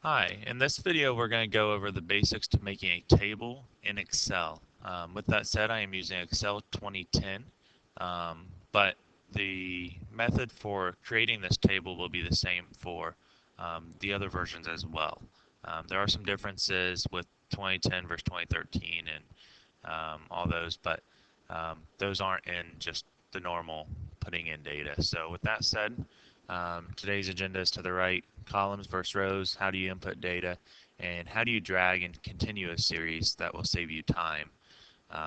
Hi, in this video we're going to go over the basics to making a table in Excel. With that said, I am using Excel 2010, but the method for creating this table will be the same for the other versions as well. There are some differences with 2010 versus 2013 and all those, but those aren't in just the normal putting in data. So with that said, today's agenda is to the right, columns versus rows, how do you input data, and how do you drag and continue a series that will save you time.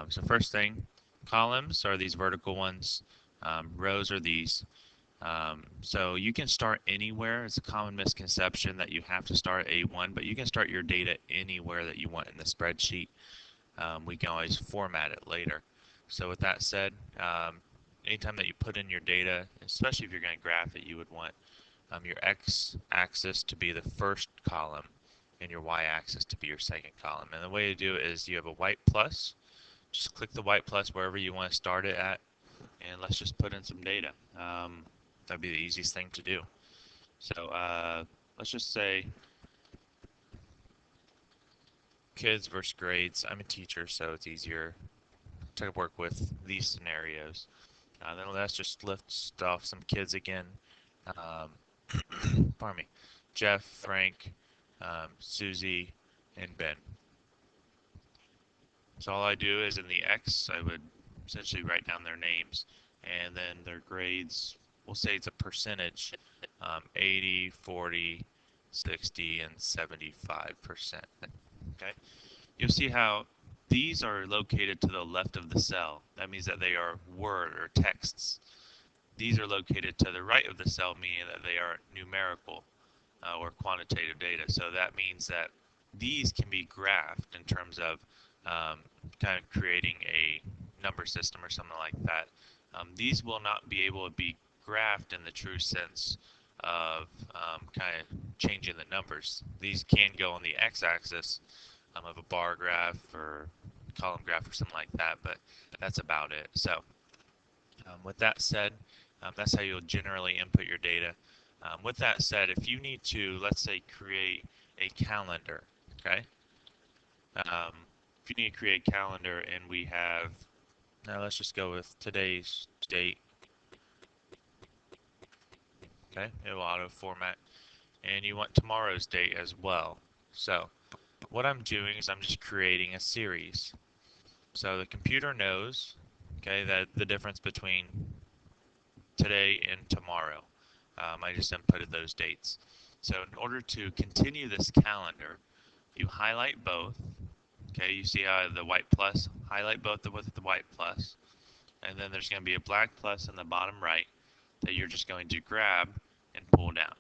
So first thing, columns are these vertical ones, rows are these. So you can start anywhere. It's a common misconception that you have to start at A1, but you can start your data anywhere that you want in the spreadsheet. We can always format it later. So with that said, anytime that you put in your data, especially if you're going to graph it, you would want your x-axis to be the first column and your y-axis to be your second column. And the way to do it is you have a white plus. Just click the white plus wherever you want to start it at, and let's just put in some data. That'd be the easiest thing to do. So let's just say kids versus grades. I'm a teacher, so it's easier to work with these scenarios. Then let's just list off some kids again. Pardon me. Jeff, Frank, Susie, and Ben. So all I do is in the X, I would essentially write down their names, and then their grades, we'll say it's a percentage, 80, 40, 60, and 75%. Okay. You'll see how these are located to the left of the cell. That means that they are word or texts. These are located to the right of the cell, meaning that they are numerical or quantitative data. So that means that these can be graphed in terms of kind of creating a number system or something like that. These will not be able to be graphed in the true sense of kind of changing the numbers. These can go on the x-axis of a bar graph or column graph or something like that, but that's about it. So with that said, that's how you'll generally input your data. With that said, if you need to, let's say, create a calendar, okay? If you need to create a calendar and we have, now let's just go with today's date, okay? It will auto format. And you want tomorrow's date as well. So what I'm doing is I'm just creating a series. So the computer knows, okay, that the difference between today and tomorrow. I just inputted those dates. So in order to continue this calendar, you highlight both. Okay, you see how the white plus, highlight both with the white plus, and then there's going to be a black plus in the bottom right that you're just going to grab and pull down.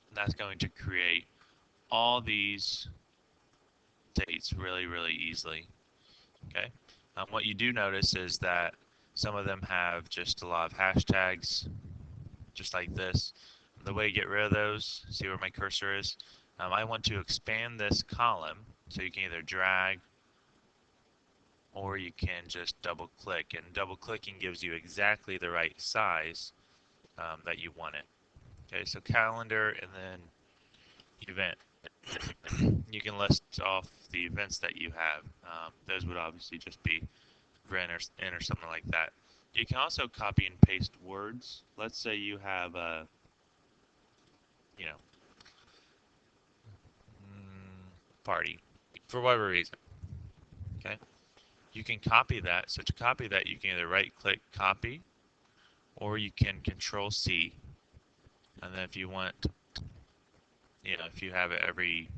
And that's going to create all these dates really, really easily. Okay, what you do notice is that some of them have just a lot of hashtags, just like this. The way to get rid of those, see where my cursor is? I want to expand this column, so you can either drag or you can just double click, and double clicking gives you exactly the right size that you want it. Okay, so calendar and then event. You can list off the events that you have. Those would obviously just be in or something like that. You can also copy and paste words. Let's say you have a, you know, party for whatever reason. Okay, you can copy that. So to copy that, you can either right-click copy, or you can Control C. And then if you want, if you have it every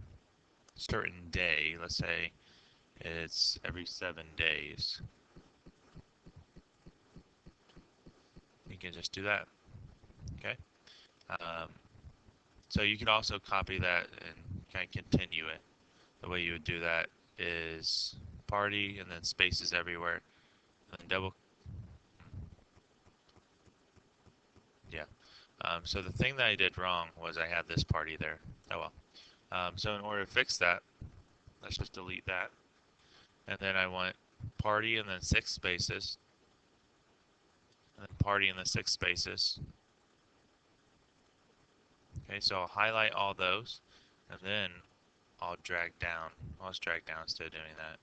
certain day, let's say it's every 7 days, you can just do that. Okay. Um, so you can also copy that and kind of continue it. The way you would do that is party and then spaces everywhere, and then double. Yeah. So the thing that I did wrong was I had this party there. Oh well. So in order to fix that, let's just delete that. And then I want party and then 6 spaces. And then party and then 6 spaces. Okay, so I'll highlight all those. And then I'll drag down. Let's drag down instead of doing that.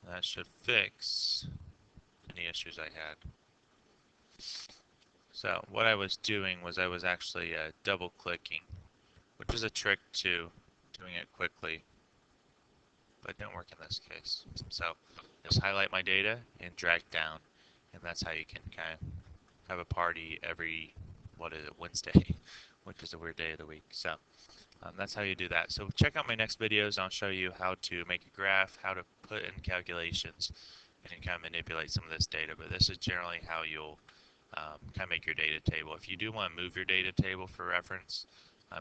And that should fix any issues I had. So what I was doing was I was actually double clicking, which is a trick to doing it quickly, but it didn't work in this case. So just highlight my data and drag down, and that's how you can kind of have a party every, what is it, Wednesday, which is a weird day of the week. So that's how you do that. So check out my next videos. I'll show you how to make a graph, how to put in calculations, and kind of manipulate some of this data. But this is generally how you'll kind of make your data table. If you do want to move your data table for reference,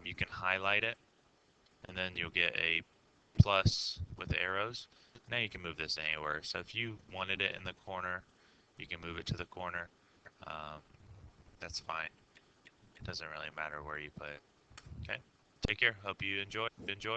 you can highlight it, and then you'll get a plus with arrows. Now you can move this anywhere. So if you wanted it in the corner, you can move it to the corner. Um, that's fine. It doesn't really matter where you put it. Okay. Take care. Hope you enjoy.